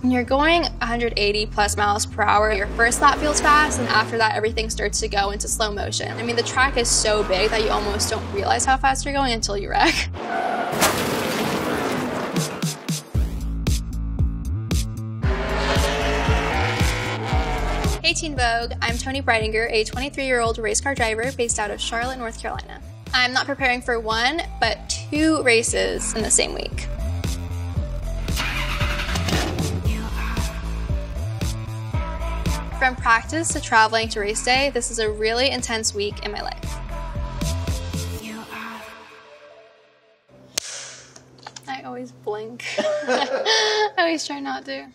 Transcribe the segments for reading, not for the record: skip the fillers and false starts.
When you're going 180 plus miles per hour, your first lap feels fast, and after that, everything starts to go into slow motion. I mean, the track is so big that you almost don't realize how fast you're going until you wreck. Hey Teen Vogue, I'm Toni Breidinger, a 23-year-old race car driver based out of Charlotte, North Carolina. I'm not preparing for one, but 2 races in the same week. From practice to traveling to race day, this is a really intense week in my life. I always blink. I always try not to.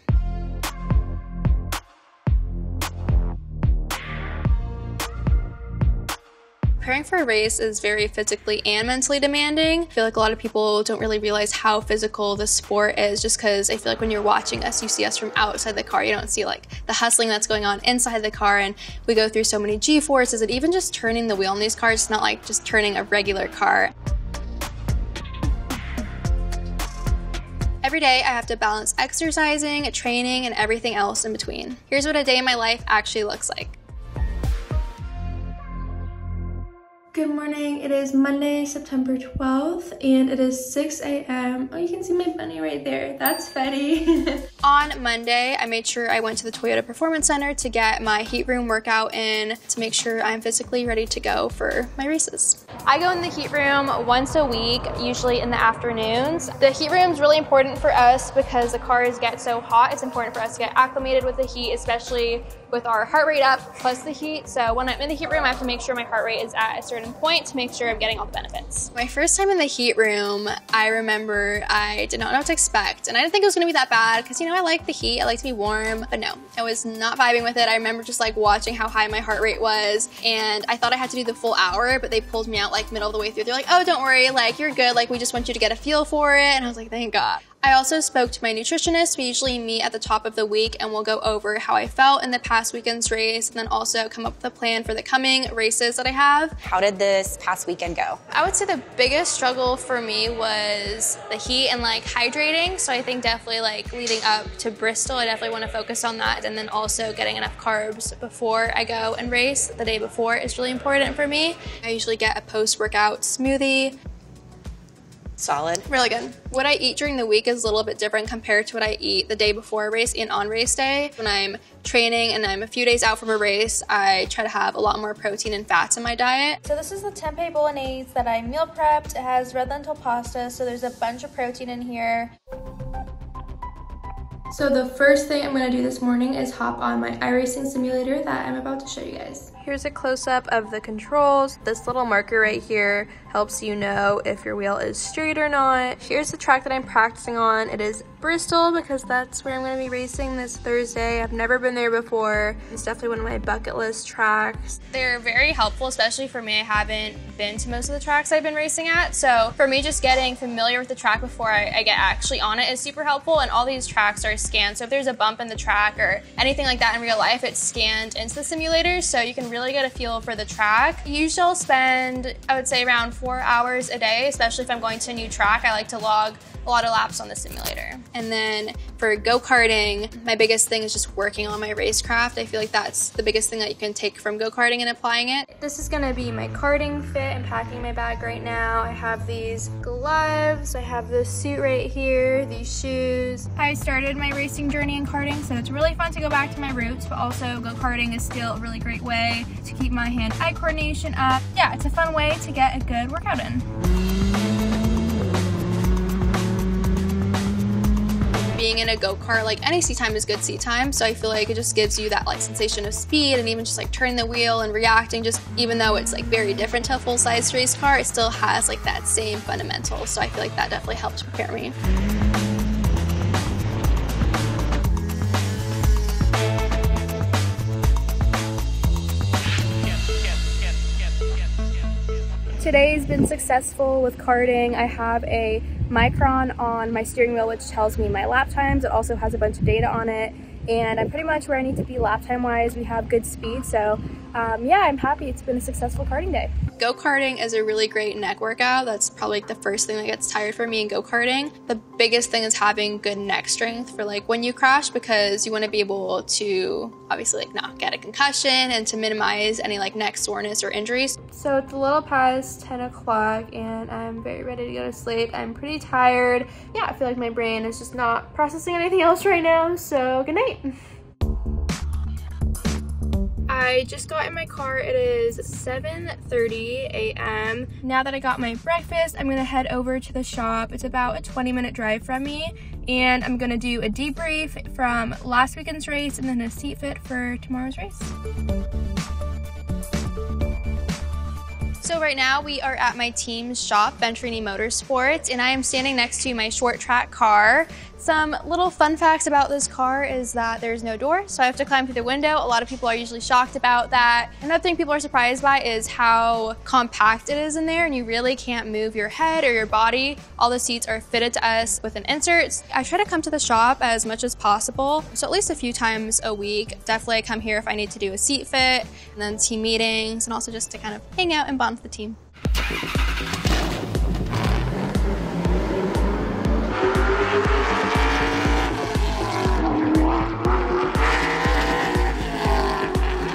Preparing for a race is very physically and mentally demanding. I feel like a lot of people don't really realize how physical the sport is just because I feel like when you're watching us, you see us from outside the car. You don't see like the hustling that's going on inside the car, and we go through so many G-forces, and even just turning the wheel in these cars, it's not like just turning a regular car. Every day I have to balance exercising, training, and everything else in between. Here's what a day in my life actually looks like. Good morning, it is Monday, September 12th, and it is 6 a.m. Oh, you can see my bunny right there. That's Fetty. On Monday, I made sure I went to the Toyota Performance Center to get my heat room workout in to make sure I'm physically ready to go for my races. I go in the heat room once a week, usually in the afternoons. The heat room is really important for us because the cars get so hot. It's important for us to get acclimated with the heat, especially with our heart rate up plus the heat. So when I'm in the heat room, I have to make sure my heart rate is at a certain point to make sure I'm getting all the benefits. My first time in the heat room, I remember I did not know what to expect, and I didn't think it was gonna be that bad because, you know, I like the heat, I like to be warm, but no, I was not vibing with it. I remember just like watching how high my heart rate was, and I thought I had to do the full hour, but they pulled me out like middle of the way through. They're like, oh, don't worry, like you're good, like we just want you to get a feel for it. And I was like, thank God. I also spoke to my nutritionist. We usually meet at the top of the week and we'll go over how I felt in the past weekend's race and then also come up with a plan for the coming races that I have. How did this past weekend go? I would say the biggest struggle for me was the heat and like hydrating. So I think definitely like leading up to Bristol, I definitely want to focus on that. And then also getting enough carbs before I go and race. The day before is really important for me. I usually get a post-workout smoothie. Solid. Really good. What I eat during the week is a little bit different compared to what I eat the day before a race and on race day. When I'm training and I'm a few days out from a race, I try to have a lot more protein and fats in my diet. So this is the tempeh bolognese that I meal prepped. It has red lentil pasta, so there's a bunch of protein in here. So the first thing I'm gonna do this morning is hop on my iRacing simulator that I'm about to show you guys. Here's a close-up of the controls. This little marker right here helps you know if your wheel is straight or not. Here's the track that I'm practicing on. It is Bristol because that's where I'm going to be racing this Thursday. I've never been there before. It's definitely one of my bucket list tracks. They're very helpful, especially for me. I haven't been to most of the tracks I've been racing at. So for me, just getting familiar with the track before I get actually on it is super helpful. And all these tracks are scanned. So if there's a bump in the track or anything like that in real life, it's scanned into the simulator. So you can really get a feel for the track. Usually I'll spend, I would say, around 4 hours a day, especially if I'm going to a new track. I like to log a lot of laps on the simulator. And then for go-karting, my biggest thing is just working on my racecraft. I feel like that's the biggest thing that you can take from go-karting and applying it. This is gonna be my karting fit. I'm packing my bag right now. I have these gloves, I have this suit right here, these shoes. I started my racing journey in karting, so it's really fun to go back to my roots, but also go-karting is still a really great way to keep my hand-eye coordination up. Yeah, it's a fun way to get a good workout in. Being in a go-kart, like any seat time is good seat time, so I feel like it just gives you that like sensation of speed, and even just like turning the wheel and reacting, just even though it's like very different to a full-size race car, it still has like that same fundamental, so I feel like that definitely helps prepare me. Today's been successful with karting. I have a micron on my steering wheel, which tells me my lap times. It also has a bunch of data on it, and I'm pretty much where I need to be lap time wise. We have good speed, so yeah, I'm happy. It's been a successful karting day. Go-karting is a really great neck workout. That's probably like the first thing that gets tired for me in go-karting. The biggest thing is having good neck strength for like when you crash, because you want to be able to obviously like not get a concussion and to minimize any like neck soreness or injuries. So it's a little past 10 o'clock and I'm very ready to go to sleep. I'm pretty tired. Yeah, I feel like my brain is just not processing anything else right now, so good night. I just got in my car. It is 7:30 a.m. Now that I got my breakfast, I'm gonna head over to the shop. It's about a 20-minute drive from me, and I'm gonna do a debrief from last weekend's race and then a seat fit for tomorrow's race. So right now we are at my team's shop, Venturini Motorsports, and I am standing next to my short track car. Some little fun facts about this car is that there's no door, so I have to climb through the window. A lot of people are usually shocked about that. Another thing people are surprised by is how compact it is in there, and you really can't move your head or your body. All the seats are fitted to us with an insert. I try to come to the shop as much as possible, so at least a few times a week. Definitely I come here if I need to do a seat fit, and then team meetings, and also just to kind of hang out and bond with the team.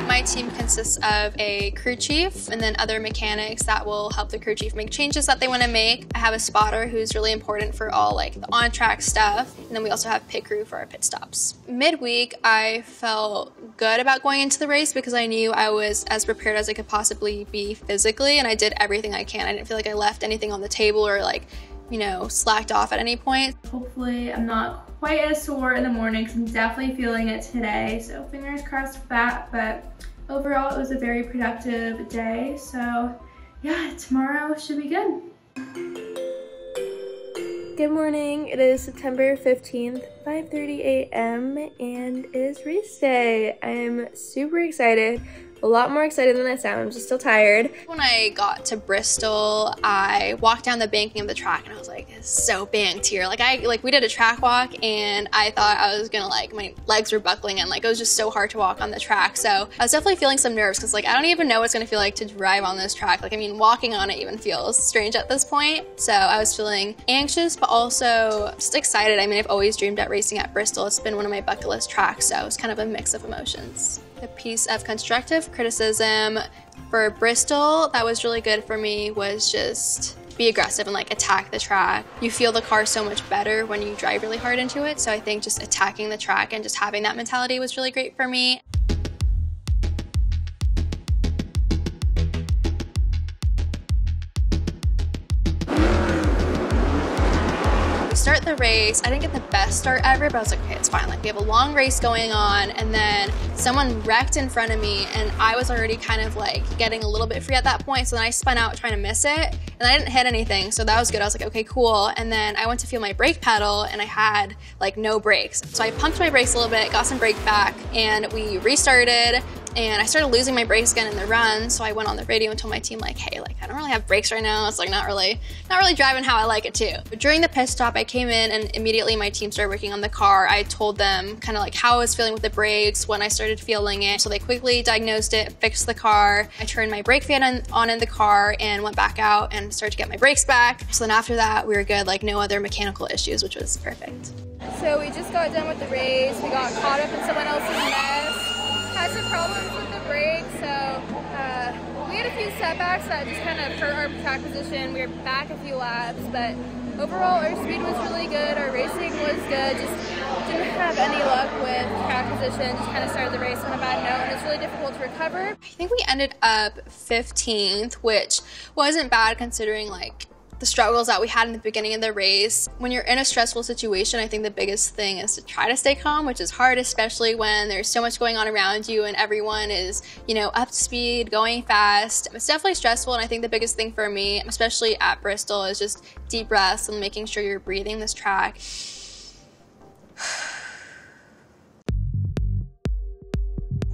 My team consists of a crew chief and then other mechanics that will help the crew chief make changes that they want to make. I have a spotter who's really important for all like the on-track stuff, and then we also have pit crew for our pit stops. Midweek, I felt good about going into the race because I knew I was as prepared as I could possibly be physically, and I did everything I can. I didn't feel like I left anything on the table or like, you know, slacked off at any point. Hopefully I'm not quite as sore in the morning because I'm definitely feeling it today, so fingers crossed for that. But overall, it was a very productive day, so yeah, tomorrow should be good. Good morning. It is September 15th, 5:30 a.m. and it is race day. I am super excited. A lot more excited than I sound. I'm just still tired. When I got to Bristol, I walked down the banking of the track and I was like, it's so banked here. Like we did a track walk and I thought I was gonna like, my legs were buckling and like it was just so hard to walk on the track. So I was definitely feeling some nerves because like I don't even know what it's gonna feel like to drive on this track. Like I mean, walking on it even feels strange at this point. So I was feeling anxious, but also just excited. I mean, I've always dreamed at racing at Bristol. It's been one of my bucket list tracks, so it was kind of a mix of emotions. A piece of constructive criticism for Bristol that was really good for me was just be aggressive and like attack the track. You feel the car so much better when you drive really hard into it, so I think just attacking the track and just having that mentality was really great for me. Start the race. I didn't get the best start ever, but I was like, okay, it's fine. Like we have a long race going on, and then someone wrecked in front of me, and I was already kind of like getting a little bit free at that point. So then I spun out trying to miss it, and I didn't hit anything, so that was good. I was like, okay, cool. And then I went to feel my brake pedal, and I had like no brakes. So I pumped my brakes a little bit, got some brake back, and we restarted. And I started losing my brakes again in the run, so I went on the radio and told my team like, hey, like I don't really have brakes right now. It's like not really driving how I like it to. But during the pit stop, I came in and immediately my team started working on the car. I told them kind of like how I was feeling with the brakes when I started feeling it. So they quickly diagnosed it, fixed the car. I turned my brake fan on in the car and went back out and started to get my brakes back. So then after that, we were good, like no other mechanical issues, which was perfect. So we just got done with the race. We got caught up in someone else's mess. Had some problems with the brakes, so we had a few setbacks that just kind of hurt our track position. We were back a few laps, but overall our speed was really good, our racing was good, just didn't have any luck with track position, just kind of started the race on a bad note, and it's really difficult to recover. I think we ended up 15th, which wasn't bad considering like the struggles that we had in the beginning of the race. When you're in a stressful situation, I think the biggest thing is to try to stay calm, which is hard, especially when there's so much going on around you and everyone is, you know, up to speed, going fast. It's definitely stressful, and I think the biggest thing for me, especially at Bristol, is just deep breaths and making sure you're breathing this track.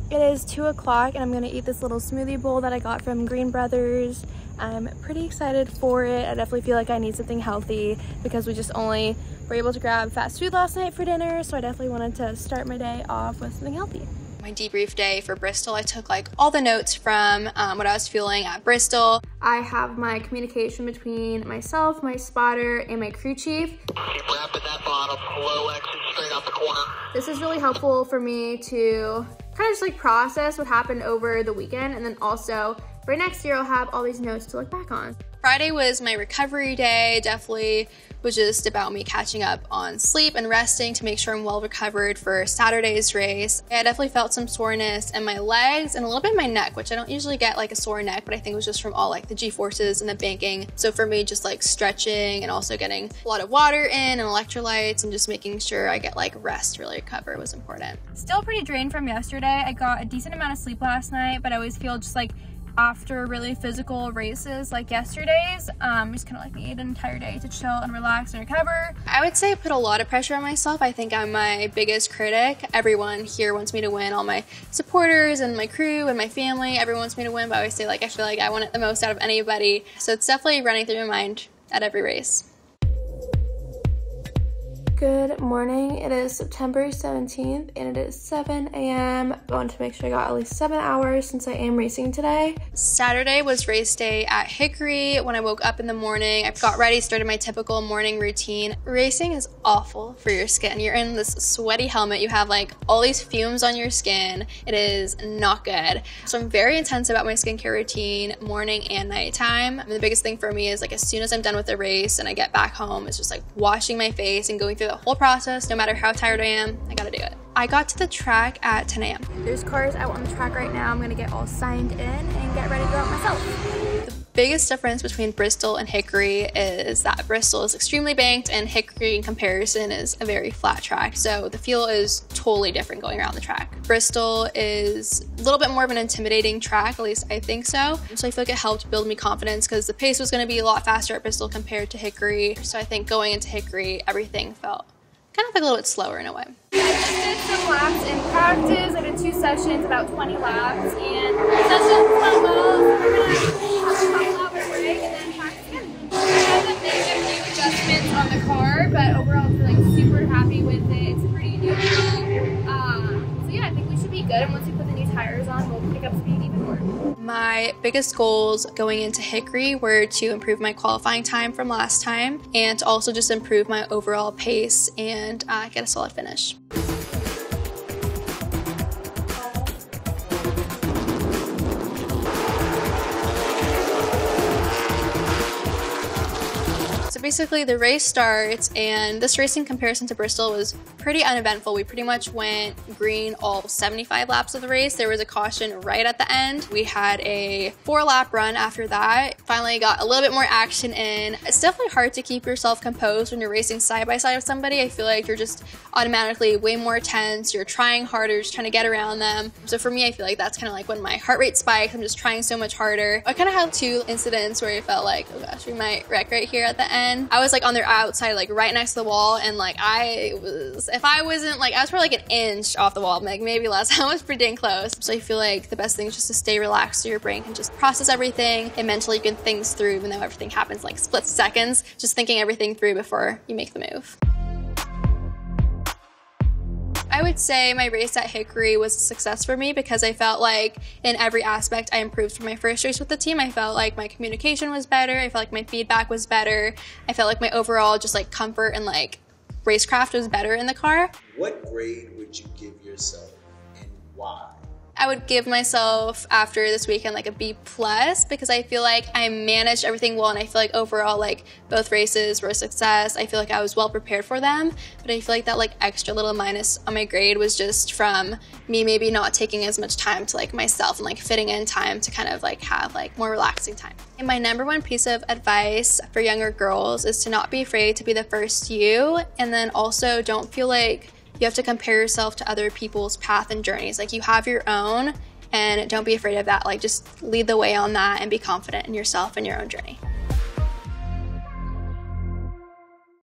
It is 2 o'clock and I'm gonna eat this little smoothie bowl that I got from Green Brothers. I'm pretty excited for it. I definitely feel like I need something healthy because we just only were able to grab fast food last night for dinner, so I definitely wanted to start my day off with something healthy. My debrief day for Bristol, I took like all the notes from what I was feeling at Bristol. I have my communication between myself, my spotter, and my crew chief. Keep wrapping that bottom, low exit straight out the corner. This is really helpful for me to kind of just like process what happened over the weekend, and then also for next year I'll have all these notes to look back on. Friday was my recovery day. Definitely was just about me catching up on sleep and resting to make sure I'm well recovered for Saturday's race. I definitely felt some soreness in my legs and a little bit in my neck, which I don't usually get like a sore neck, but I think it was just from all like the G-forces and the banking. So for me, just like stretching and also getting a lot of water in and electrolytes and just making sure I get like rest to really recover was important. Still pretty drained from yesterday. I got a decent amount of sleep last night, but I always feel just like after really physical races like yesterday's, just kind of like need an entire day to chill and relax and recover. I would say I put a lot of pressure on myself. I think I'm my biggest critic. Everyone here wants me to win. All my supporters and my crew and my family, everyone wants me to win, but I always say like I feel like I want it the most out of anybody. So it's definitely running through my mind at every race. Good morning. It is September 17th and it is 7 a.m. I want to make sure I got at least 7 hours since I am racing today. Saturday was race day at Hickory. When I woke up in the morning, I got ready, started my typical morning routine. Racing is awful for your skin. You're in this sweaty helmet. You have like all these fumes on your skin. It is not good. So I'm very intense about my skincare routine, morning and nighttime. And the biggest thing for me is like as soon as I'm done with the race and I get back home, it's just like washing my face and going through the whole process. No matter how tired I am, I gotta do it. I got to the track at 10 a.m. There's cars out on the track right now. I'm gonna get all signed in and get ready to go out myself. The biggest difference between Bristol and Hickory is that Bristol is extremely banked and Hickory in comparison is a very flat track. So the feel is totally different going around the track. Bristol is a little bit more of an intimidating track, at least I think so. So I feel like it helped build me confidence because the pace was gonna be a lot faster at Bristol compared to Hickory. So I think going into Hickory, everything felt kind of like a little bit slower in a way. I just did some laps in practice. I did 2 sessions, about 20 laps, and sessions went well. So we're gonna have a couple hour break and then practice again. I had to make a few adjustments on the car, but overall I'm feeling super happy with it. It's pretty neutral. So yeah, I think we should be good. And once we put the new tires on, we'll pick up speed even more. My biggest goals going into Hickory were to improve my qualifying time from last time and to also just improve my overall pace and get a solid finish. So basically the race starts, and this race in comparison to Bristol was pretty uneventful. We pretty much went green all 75 laps of the race. There was a caution right at the end. We had a 4-lap run after that. Finally got a little bit more action in. It's definitely hard to keep yourself composed when you're racing side by side with somebody. I feel like you're just automatically way more tense. You're trying harder, just trying to get around them. So for me, I feel like that's kind of like when my heart rate spikes. I'm just trying so much harder. I kind of had 2 incidents where I felt like, oh gosh, we might wreck right here at the end. I was like on their outside, like right next to the wall, and like if I wasn't like, I was probably like an inch off the wall, like maybe less. I was pretty dang close. So I feel like the best thing is just to stay relaxed so your brain can just process everything, and mentally you can think through, even though everything happens like split seconds, just thinking everything through before you make the move. I would say my race at Hickory was a success for me because I felt like in every aspect I improved from my first race with the team. I felt like my communication was better. I felt like my feedback was better. I felt like my overall just like comfort and like racecraft was better in the car. What grade would you give yourself and why? I would give myself after this weekend like a B+ because I feel like I managed everything well, and I feel like overall like both races were a success. I feel like I was well prepared for them, but I feel like that like extra little minus on my grade was just from me maybe not taking as much time to like myself and like fitting in time to kind of like have like more relaxing time. And my #1 piece of advice for younger girls is to not be afraid to be the first you, and then also don't feel like you have to compare yourself to other people's path and journeys. Like you have your own, and don't be afraid of that. Like just lead the way on that and be confident in yourself and your own journey.